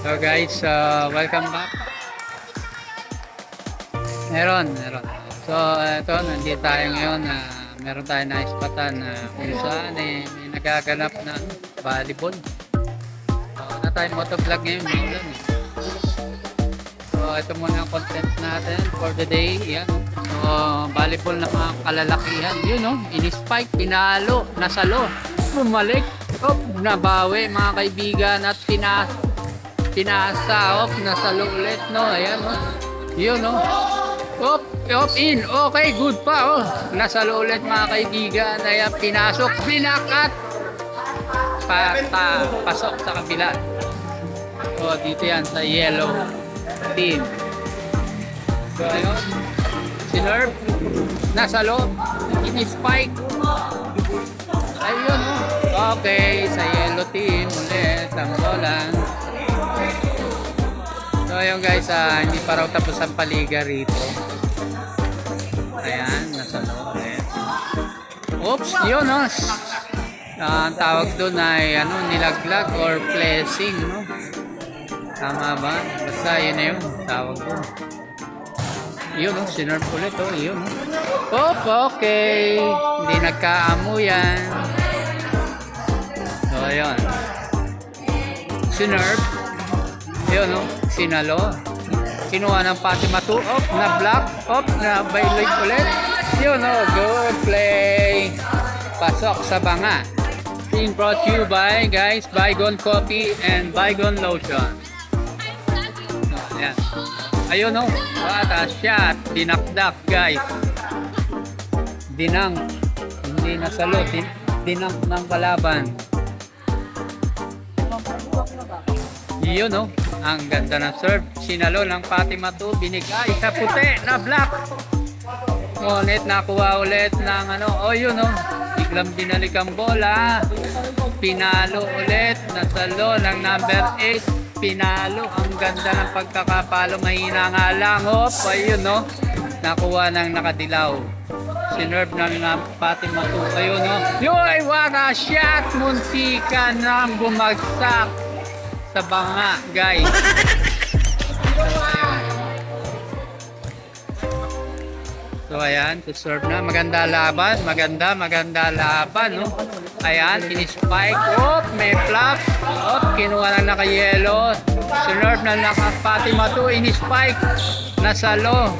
So guys, welcome back. Meron. So ito, nandito tayo ngayon. Meron tayo na ispatan kung saan may nagaganap na volleyball. Na tayo motovlog ngayon, maulan eh. So ito muna ang content natin for the day. Yan. So volleyball na mga kalalakihan. Yun no, in-spike, pinalo, nasalo, bumalik, nabawi mga kaibigan at pinasa, nasalo ulit no. Ayan no. Yun no. In. Okay, good pa nasalo ulit mga kaibigan. Ayan, pinasok, binakat. Pasok sa kabila. So dito yan sa yellow team. So ayun, sinerve, nasalo, in-spike. Ayun okay, sa yellow team ulit ang bola. So ayun guys, hindi pa raw tapos ang paliga rito. Ayan, nasalo ulit. Oops, yun ang tawag doon ay nilaglag or flexing no. Tama ba? Basta yun na yun tawag doon. Yun sinerve ulit yun okay, hindi nagkaamo yan. So ayun, sinerve yun sinalo, kinuha ng Fatima 2, na block, na violate ulit. Yun good play, pasok sa banga. Being brought to you by guys, Bygone Coffee and Bygone Lotion. Ayan. Ayun bata shot, dinakdak guys. Dinang, hindi nasalo, dinang ng kalaban. Yun ang ganda ng serve. Sinalo ng Fatima 2, binigay sa puti na block. Ngunit nakuha ulit ng yun biglang binalik ang bola. Pinalo ulit, nasalo ng number 8. Pinalo, ang ganda ng pagkakapalo, mahina nga lang ayun nakuha ng nakadilaw. Sinerve ng Fatima 2. Ayun yoy, waka shot, muntika na bumagsak sa banga guys. So ayan, to serve na, maganda laban, maganda laban ayan, in-spike, may flap, kinuha na naka-yellow, sinerve na naka-Fatima 2, in-spike, nasalo,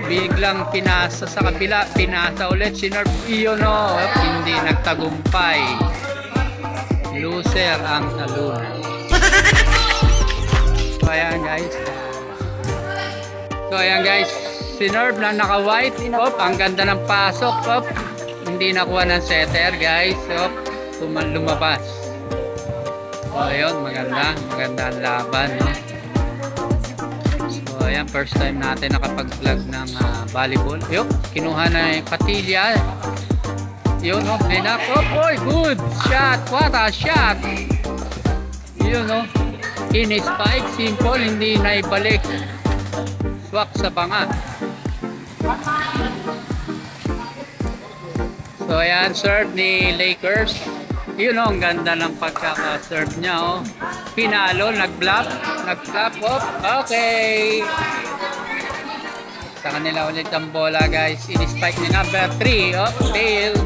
biglang pinasa sa kabila, pinasa ulit, sinerve, yun hindi nagtagumpay, loser ang talon. So ayan guys, sinerve na naka-white, ang ganda ng pasok, hindi nakuha ng setter guys, lumabas. So ayun, maganda ang laban So ayan, first time natin nakapag-vlog ng volleyball. Kinuha na yung Patilla. Yun dinak, good shot, what a shot. Yun in-spike, simple, hindi na ibalik, swak sa banga. So ayan, serve ni Lakers. Yun ang ganda ng pagkaka-serve niya Pinalo, nag-flap, okay. Sa kanila ulit ang bola guys. In-spike ni number 3, fail.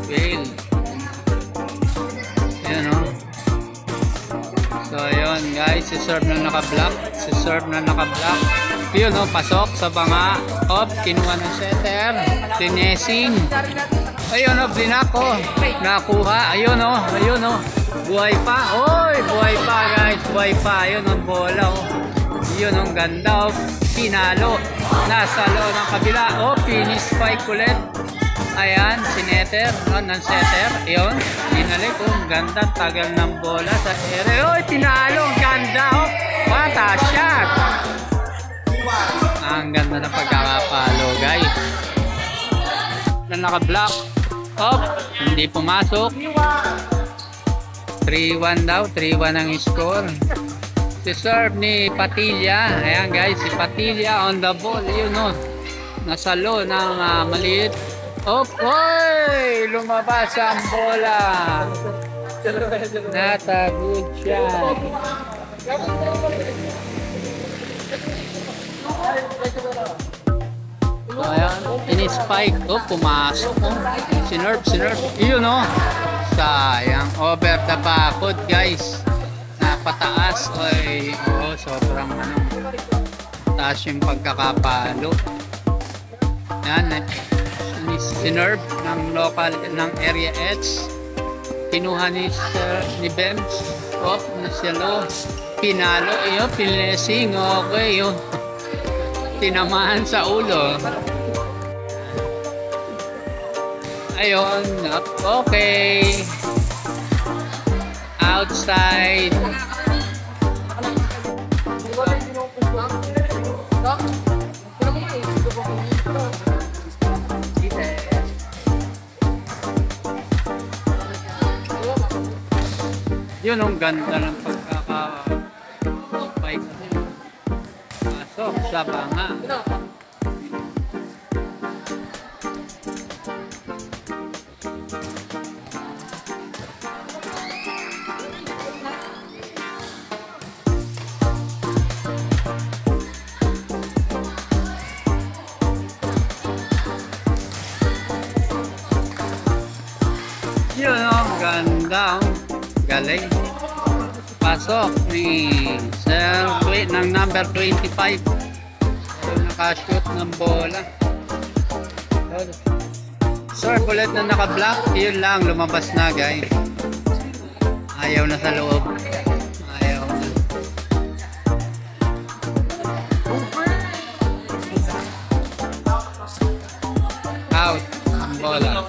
Yun So ayun guys, si-serve na naka-block. Yun pasok sa banga. Kinuha ng setter. Finessing. Ayun blinako. Nakuha. Ayun buhay pa. Buhay pa guys. Buhay pa. Ayun ang bola Yun ang ganda Pinalo. Nasalo ng kabila. Finish spike ulit. Ayan, sinetter, ng setter. Ayun, dinalik ganda, tagal ng bola sa ere. Tinalo, ganda what a shot. Ang ganda ng pagkakapalo guys. Na naka-block, hindi pumasok. 3-1 daw, 3-1 ang score. Si serve ni Patilla. Ayan guys, si Patilla on the ball. Yun nasalo ng maliit. Lumabas ang bola. Not a good shot. So, ayan, in-spike. Oh, pumasok. Oh. Sinerve. Yun, oh. Sayang. Over the bakod, guys. Napataas. Oy, oh, sobrang ano. Taas yung pagkakapalo. Yan, sinerve ng local, ng area edge. Kinuha ni Bems. Oh, nasyalo. Pinalo. Yun, pinlessing. Okay, yun. Tinamaan sa ulo. Ayun. Okay. Outside. Yun ang ganda ng pagkaka-spike. Pasok sa banga. Yun ang ganda. Galing. Pasok ni Sir ng number 25. So, nakashoot ng bola. Sir, bullet na naka-block. Yun lang, lumabas na guys. Ayaw na sa loob. Ayaw na. Out ang bola.